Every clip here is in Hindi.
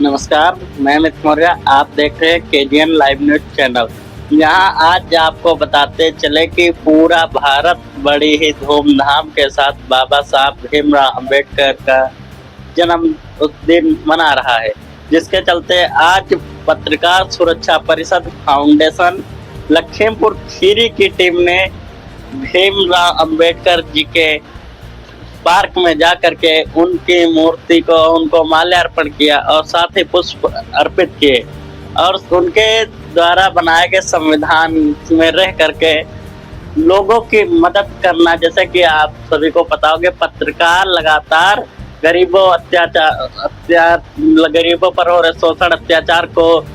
नमस्कार, मैं अमित मौर्य। आप देख रहे हैं केजीएन लाइव न्यूज चैनल। यहाँ आज आपको बताते चले कि पूरा भारत बड़ी ही धूमधाम के साथ बाबा साहब भीमराव अम्बेडकर का जन्म दिन मना रहा है, जिसके चलते आज पत्रकार सुरक्षा परिषद फाउंडेशन लखीमपुर खीरी की टीम ने भीमराव अम्बेडकर जी के पार्क में जा करके उनकी मूर्ति को उनको माल्यार्पण किया और साथ ही पुष्प अर्पित किए और उनके द्वारा बनाए गए संविधान में रह करके लोगों की मदद करना। जैसे कि आप सभी को पता होगा, पत्रकार लगातार गरीबों पर हो रहे शोषण अत्याचार को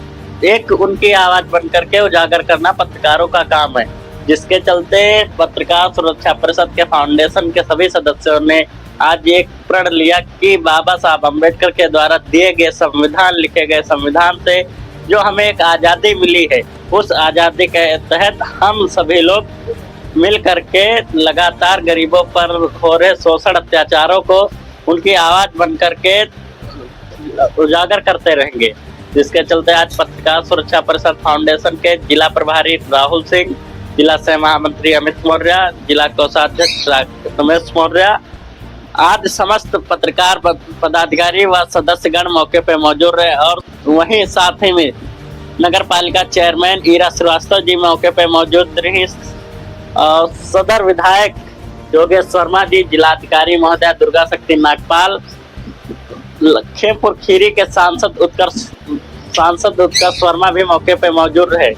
एक उनकी आवाज बन करके उजागर करना पत्रकारों का काम है, जिसके चलते पत्रकार सुरक्षा परिषद के फाउंडेशन के सभी सदस्यों ने आज एक प्रण लिया कि बाबा साहब अम्बेडकर के द्वारा दिए गए संविधान, लिखे गए संविधान से जो हमें एक आज़ादी मिली है, उस आज़ादी के तहत हम सभी लोग मिल करके लगातार गरीबों पर हो रहे शोषण अत्याचारों को उनकी आवाज़ बन करके उजागर करते रहेंगे। जिसके चलते आज पत्रकार सुरक्षा परिषद फाउंडेशन के जिला प्रभारी राहुल सिंह, जिला सह महामंत्री अमित मौर्य, जिला कोषाध्यक्ष रमेश मौर्य, आज समस्त पत्रकार पदाधिकारी व सदस्यगण मौके पर मौजूद रहे और वहीं साथ ही में नगर पालिका चेयरमैन ईरा श्रीवास्तव जी मौके पर मौजूद रही। सदर विधायक योगेश वर्मा जी, जिलाधिकारी महोदय दुर्गा शक्ति नागपाल, लखीमपुर खीरी के सांसद उत्कर्ष वर्मा भी मौके पर मौजूद रहे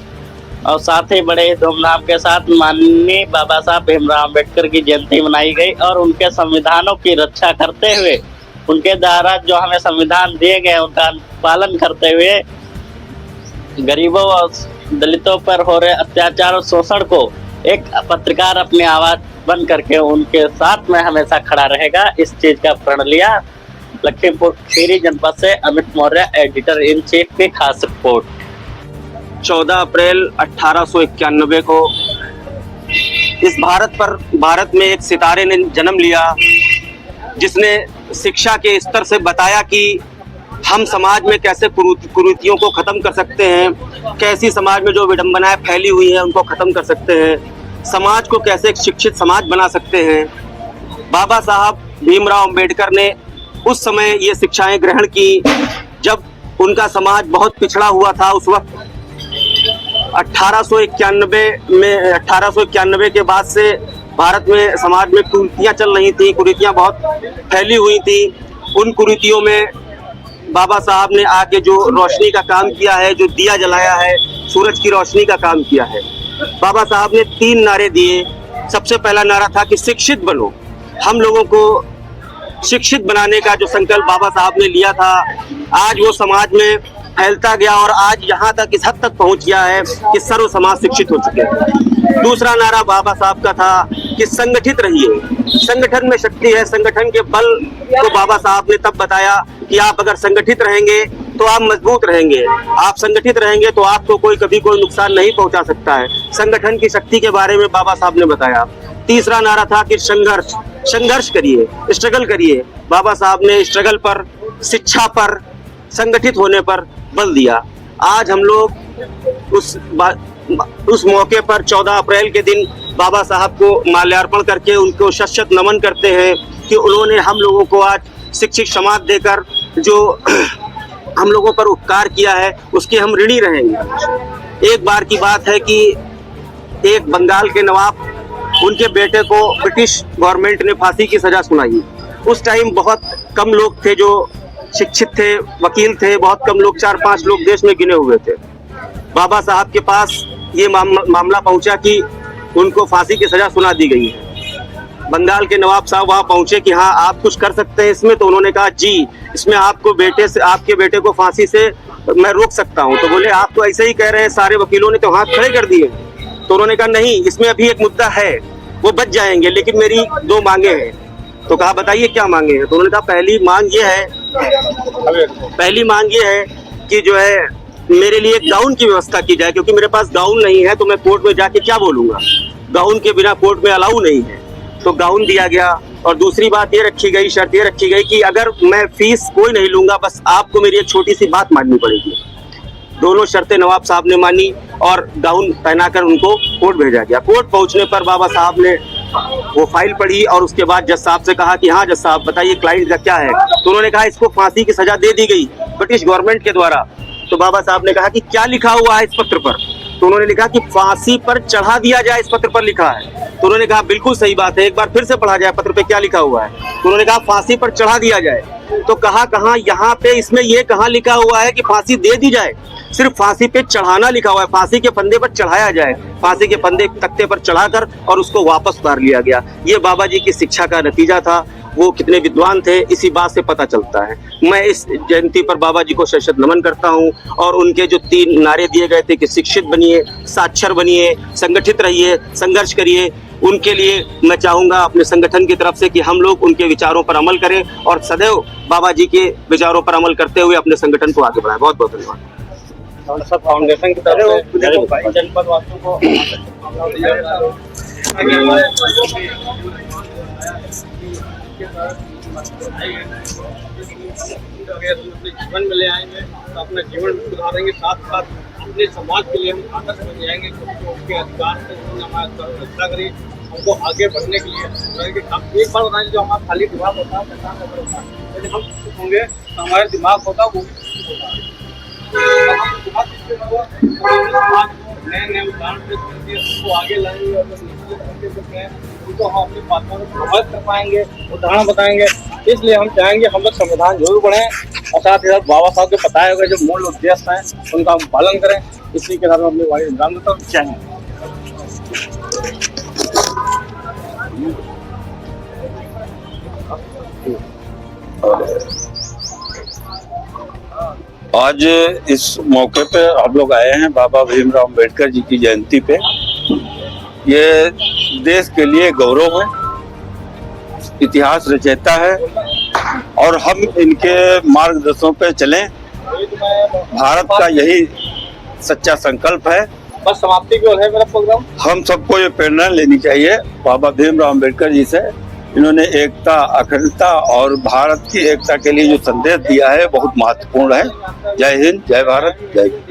और साथ ही बड़े धूमधाम के साथ माननीय बाबा साहब भीमराव अम्बेडकर की जयंती मनाई गई और उनके संविधानों की रक्षा करते हुए, उनके द्वारा जो हमें संविधान दिए गए उनका पालन करते हुए गरीबों और दलितों पर हो रहे अत्याचार और शोषण को एक पत्रकार अपनी आवाज बन करके उनके साथ में हमेशा खड़ा रहेगा, इस चीज का प्रण लिया। लखीमपुर खीरी जनपद से Amit Maurya, editor in chief की खास रिपोर्ट। 14 अप्रैल 1891 को इस भारत में एक सितारे ने जन्म लिया, जिसने शिक्षा के स्तर से बताया कि हम समाज में कैसे कुरीतियों को खत्म कर सकते हैं, कैसी समाज में जो विडंबनाएं फैली हुई हैं उनको खत्म कर सकते हैं, समाज को कैसे एक शिक्षित समाज बना सकते हैं। बाबा साहब भीमराव अम्बेडकर ने उस समय ये शिक्षाएं ग्रहण की जब उनका समाज बहुत पिछड़ा हुआ था। उस वक्त 1891 के बाद से भारत में समाज में कुरीतियाँ चल रही थी, कुरीतियाँ बहुत फैली हुई थी। उन कुरीतियों में बाबा साहब ने आके जो रोशनी का काम किया है, जो दिया जलाया है, सूरज की रोशनी का काम किया है। बाबा साहब ने 3 नारे दिए। सबसे पहला नारा था कि शिक्षित बनो। हम लोगों को शिक्षित बनाने का जो संकल्प बाबा साहब ने लिया था, आज वो समाज में फैलता गया और आज यहाँ तक इस हद तक पहुँच गया है कि सर्व समाज शिक्षित हो चुके हैं। दूसरा नारा बाबा साहब का था कि संगठित रहिए, संगठन में शक्ति है। संगठन के बल को बाबा साहब ने तब बताया कि आप अगर संगठित रहेंगे तो आप मजबूत रहेंगे, आप संगठित रहेंगे तो आपको कभी कोई नुकसान नहीं पहुंचा सकता है। संगठन की शक्ति के बारे में बाबा साहब ने बताया। तीसरा नारा था कि संघर्ष करिए, स्ट्रगल करिए। बाबा साहब ने स्ट्रगल पर, शिक्षा पर, संगठित होने पर बल दिया। आज हम लोग उस मौके पर 14 अप्रैल के दिन बाबा साहब को माल्यार्पण करके उनको शत-शत नमन करते हैं कि उन्होंने हम लोगों को आज शिक्षित समाज देकर जो हम लोगों पर उपकार किया है उसके हम ऋणी रहेंगे। एक बार की बात है कि एक बंगाल के नवाब, उनके बेटे को ब्रिटिश गवर्नमेंट ने फांसी की सजा सुनाई। उस टाइम बहुत कम लोग थे जो शिक्षित थे, वकील थे, बहुत कम लोग, 4-5 लोग देश में गिने हुए थे। बाबा साहब के पास ये मामला पहुंचा कि उनको फांसी की सजा सुना दी गई है। बंगाल के नवाब साहब वहां पहुंचे कि हाँ आप कुछ कर सकते हैं इसमें। तो उन्होंने कहा जी, इसमें आपके बेटे को फांसी से मैं रोक सकता हूं। तो बोले आप तो ऐसे ही कह रहे हैं, सारे वकीलों ने तो हाथ खड़े कर दिए। तो उन्होंने कहा नहीं, इसमें अभी एक मुद्दा है, वो बच जाएंगे, लेकिन मेरी 2 मांगे हैं। तो कहा बताइए क्या मांगे हैं। तो उन्होंने कहा पहली मांग ये है कि जो है मेरे लिए एक गाउन की व्यवस्था की जाए, क्योंकि मेरे पास गाउन नहीं है तो मैं कोर्ट में जाके क्या बोलूंगा, गाउन के बिना कोर्ट में अलाउ नहीं है। तो गाउन दिया गया। और दूसरी बात ये रखी गई, शर्त ये रखी गई कि अगर मैं फीस कोई नहीं लूंगा, बस आपको मेरी एक छोटी सी बात माननी पड़ेगी। दोनों शर्तें नवाब साहब ने मानी और गाउन पहनाकर उनको कोर्ट भेजा गया। कोर्ट पहुंचने पर बाबा साहब ने वो फाइल पढ़ी और उसके बाद जज साहब से कहा कि हाँ जज साहब बताइए क्लाइंट का क्या है। तो उन्होंने कहा इसको फांसी की सजा दे दी गई ब्रिटिश गवर्नमेंट के द्वारा। तो बाबा साहब ने कहा कि क्या लिखा हुआ है इस पत्र पर? तो उन्होंने लिखा कि फांसी पर चढ़ा दिया जाए, इस पत्र पर लिखा है। तो उन्होंने कहा बिल्कुल सही बात है, एक बार फिर से पढ़ा जाए पत्र पे क्या लिखा हुआ है। तो उन्होंने कहा फांसी पर चढ़ा दिया जाए। तो कहाँ यहाँ पे इसमें ये कहाँ लिखा हुआ है कि फांसी दे दी जाए? सिर्फ फांसी पे चढ़ाना लिखा हुआ है, फांसी के फंदे पर चढ़ाया जाए। फांसी के फंदे तख्ते पर चढ़ाकर और उसको वापस उतार लिया गया। ये बाबा जी की शिक्षा का नतीजा था। वो कितने विद्वान थे इसी बात से पता चलता है। मैं इस जयंती पर बाबा जी को शत नमन करता हूँ। और उनके जो 3 नारे दिए गए थे कि शिक्षित बनिए, साक्षर बनिए, संगठित रहिए, संघर्ष करिए, उनके लिए मैं चाहूँगा अपने संगठन की तरफ से कि हम लोग उनके विचारों पर अमल करें और सदैव बाबा जी के विचारों पर अमल करते हुए अपने संगठन को आगे बढ़ाएं। बहुत बहुत धन्यवाद। फाउंडेशन की तरफ से जनपद वासियों को अपने जीवन में ले आएंगे तो अपना जीवन भी सुधारेंगे, साथ साथ अपने समाज के लिए हम आदर्श बन जाएंगे, क्योंकि उनके अधिकार से हमारा रक्षा करिए, हमको आगे बढ़ने के लिए। एक बार बताएं, जो हमारा खाली दिमाग होता है यदि हम सुख होंगे तो हमारा दिमाग होता है वो भी होता है। नए नए उदाहरण पेश करके उसको आगे लाएंगे और उनको हम अपनी बातों को प्रभावित कर पाएंगे, उदाहरण बताएंगे। इसलिए हम चाहेंगे हम लोग संविधान जरूर पढ़ें और साथ ही साथ बाबा साहब के बताए हुए जो मूल उद्देश्य हैं उनका हम पालन करें। इसी के साथ हम अपनी वाणी विराम देता हूं। चाहिए आज इस मौके पे हम लोग आए हैं बाबा भीमराव अम्बेडकर जी की जयंती पे। ये देश के लिए गौरव है, इतिहास रचयिता है और हम इनके मार्गदर्शनों पे चलें। भारत का यही सच्चा संकल्प है। बस समाप्ति की ओर है मेरा प्रोग्राम। हम सबको ये प्रेरणा लेनी चाहिए बाबा भीमराव अम्बेडकर जी से। इन्होंने एकता, अखंडता और भारत की एकता के लिए जो संदेश दिया है बहुत महत्वपूर्ण है। जय हिंद, जय भारत, जय हिंद।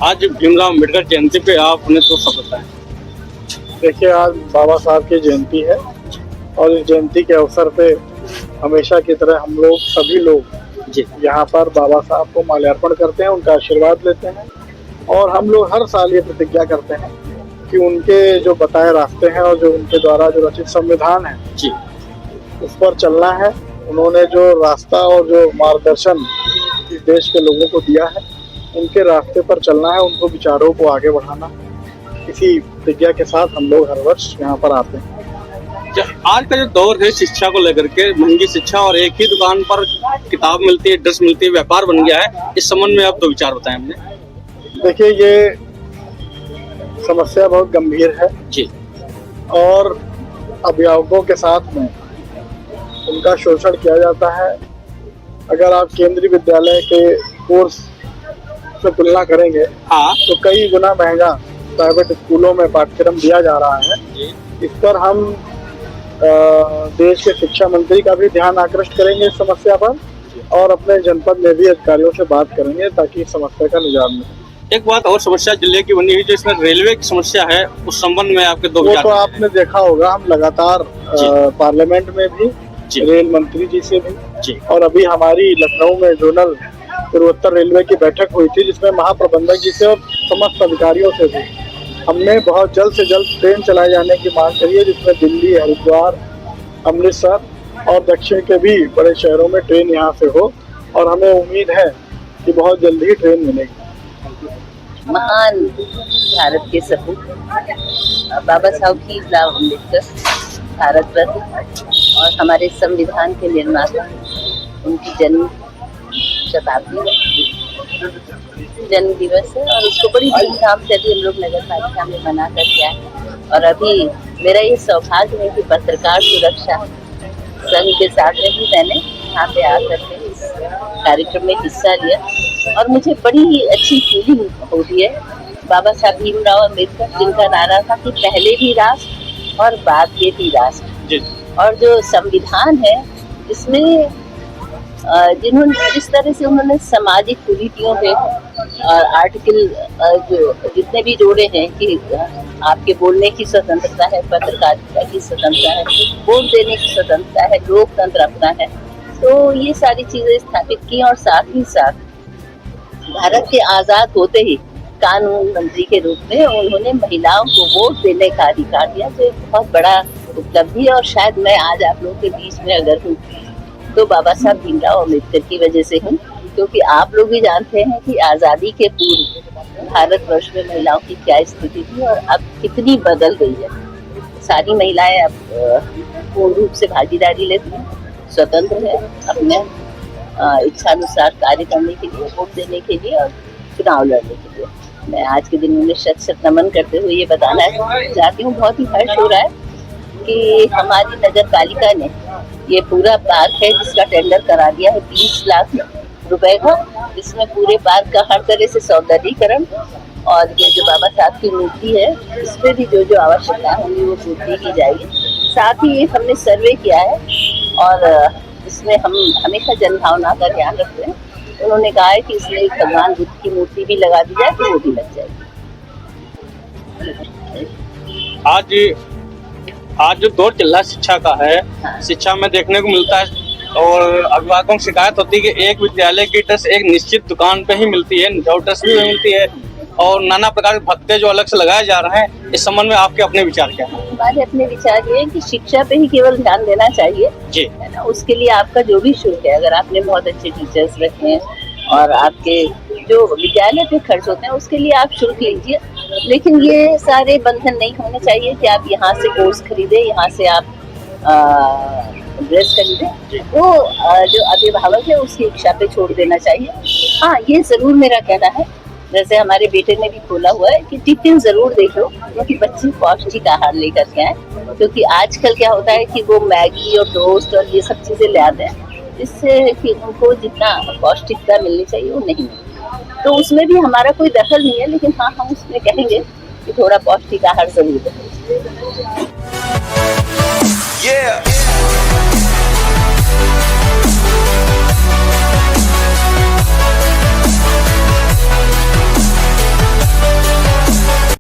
आज भीमराव अम्बेडकर जयंती पे आप उन्हें तो सब बताएं। देखिए, आज बाबा साहब की जयंती है और इस जयंती के अवसर पे हमेशा की तरह हम लोग सभी लोग यहाँ पर बाबा साहब को माल्यार्पण करते हैं, उनका आशीर्वाद लेते हैं और हम लोग हर साल ये प्रतिज्ञा करते हैं कि उनके जो बताए रास्ते हैं और जो उनके द्वारा जो रचित संविधान है जी उस पर चलना है। उन्होंने जो रास्ता और जो मार्गदर्शन इस देश के लोगों को दिया है उनके रास्ते पर चलना है, उनको विचारों को आगे बढ़ाना। इसी प्रतिज्ञा के साथ हम लोग हर वर्ष यहाँ पर आते हैं। आज का जो दौर है शिक्षा को लेकर के, महंगी शिक्षा और एक ही दुकान पर किताब मिलती है, ड्रेस मिलती है, व्यापार बन गया है, इस संबंध में आप 2 विचार बताएं हमने। देखिए, ये समस्या बहुत गंभीर है जी और अभिभावकों के साथ में उनका शोषण किया जाता है। अगर आप केंद्रीय विद्यालय के कोर्स से तुलना करेंगे तो कई गुना महंगा प्राइवेट स्कूलों में पाठ्यक्रम दिया जा रहा है। इस पर हम देश के शिक्षा मंत्री का भी ध्यान आकृष्ट करेंगे इस समस्या पर और अपने जनपद में भी अधिकारियों से बात करेंगे ताकि इस समस्या का निजात मिले। एक बात और समस्या जिले की बनी हुई जो इसमें रेलवे की समस्या है, उस संबंध में आपके 2 विचार। वो तो आपने देखा होगा, हम लगातार पार्लियामेंट में भी, रेल मंत्री जी से भी और अभी हमारी लखनऊ में जोनल पूर्वोत्तर रेलवे की बैठक हुई थी जिसमें महाप्रबंधक जी से और समस्त अधिकारियों से भी हमने बहुत जल्द से जल्द ट्रेन चलाए जाने की मांग करी है, जिसमें दिल्ली, हरिद्वार, अमृतसर और दक्षिण के भी बड़े शहरों में ट्रेन यहाँ से हो और हमें उम्मीद है कि बहुत जल्द ही ट्रेन मिलेगी। महान भारत के सपूत बाबा साहब भीमराव अम्बेडकर भारत रत्न और हमारे संविधान के निर्माता, उनकी जन्म शताब्दी जन्म दिवस है और इसको बड़ी धूमधाम से अभी हम लोग नगर पालिका में मना करके आए। और अभी मेरा ये सौभाग्य है कि पत्रकार सुरक्षा संघ के साथ में भी मैंने यहाँ पे आकर के इस कार्यक्रम में हिस्सा लिया और मुझे बड़ी ही अच्छी फीलिंग होती है। बाबा साहब भीमराव अम्बेडकर जिनका नारा था कि पहले भी राष्ट्र और बात ये थी राष्ट्र। जी और जो संविधान है इसमें जिन्होंने जिस तरह से उन्होंने सामाजिक कुरीतियों पे आर्टिकल जो जितने भी जोड़े हैं कि आपके बोलने की स्वतंत्रता है, पत्रकारिता की स्वतंत्रता है, वोट देने की स्वतंत्रता है, लोकतंत्र अपना है, तो ये सारी चीजें स्थापित की। और साथ ही साथ भारत के आजाद होते ही कानून मंत्री के रूप में उन्होंने महिलाओं को वोट देने का अधिकार दिया, जो एक बहुत बड़ा उपलब्धि है। और शायद मैं आज आप लोगों के बीच में अगर हूँ तो बाबा साहब भीमराव अम्बेडकर की वजह से हूँ, क्योंकि आप लोग भी जानते हैं कि आज़ादी के पूर्व भारतवर्ष में महिलाओं की क्या स्थिति थी और अब कितनी बदल गई है। सारी महिलाएं अब पूर्ण रूप से भागीदारी लेती हैं, स्वतंत्र है अपने इच्छानुसार कार्य करने के लिए, वोट देने के लिए और चुनाव लड़ने के लिए। मैं आज के दिन उन्हें शत शत नमन करते हुए ये बताना चाहती हूँ, बहुत ही हर्ष हो रहा है कि हमारी नगर पालिका ने ये पूरा पार्क है जिसका टेंडर करा दिया है 20 लाख रुपए का, जिसमें पूरे पार्क का हर तरह से सौंदर्यीकरण और ये जो बाबा साहब की मूर्ति है इस पर भी जो जो आवश्यकता होगी वो पूर्ति की जाएगी। साथ ही हमने सर्वे किया है और इसमें हम हमेशा जनभावना का ध्यान रखते हैं। उन्होंने कहा है कि इसमें एक भगवान बुद्ध की मूर्ति भी लगा दी जाए तो वो भी लग जाएगी। आज जो दौर चल रहा है शिक्षा का है, हाँ। शिक्षा में देखने को मिलता है और अभिभावकों की शिकायत होती है कि एक विद्यालय की ड्रेस एक निश्चित दुकान पे ही मिलती है, जो ड्रेस भी मिलती है और नाना प्रकार के भत्ते जो अलग से लगाए जा रहे हैं। इस संबंध में आपके अपने विचार क्या हैं? हमारे अपने विचार ये है कि शिक्षा पे ही केवल ध्यान देना चाहिए जी, है ना। उसके लिए आपका जो भी शुल्क है, अगर आपने बहुत अच्छे टीचर्स रखे हैं और आपके जो विद्यालय पे खर्च होते हैं उसके लिए आप शुल्क लीजिए, लेकिन ये सारे बंधन नहीं होने चाहिए कि आप यहाँ से कोर्स खरीदे, यहाँ से आप ड्रेस खरीदे। वो जो अभिभावक है उसकी इच्छा पे छोड़ देना चाहिए। हाँ, ये जरूर मेरा कहना है, जैसे हमारे बेटे ने भी खोला हुआ है कि टिफिन जरूर देख लो क्योंकि बच्चे पौष्टिक आहार लेकर के आए, क्योंकि आजकल क्या होता है कि वो मैगी और टोस्ट और ये सब चीजें ले आते हैं जिससे कि उनको जितना पौष्टिकता मिलनी चाहिए वो नहीं मिलती। तो उसमें भी हमारा कोई दखल नहीं है, लेकिन हाँ हम उसमें कहेंगे कि थोड़ा पौष्टिक आहार जरूर दें।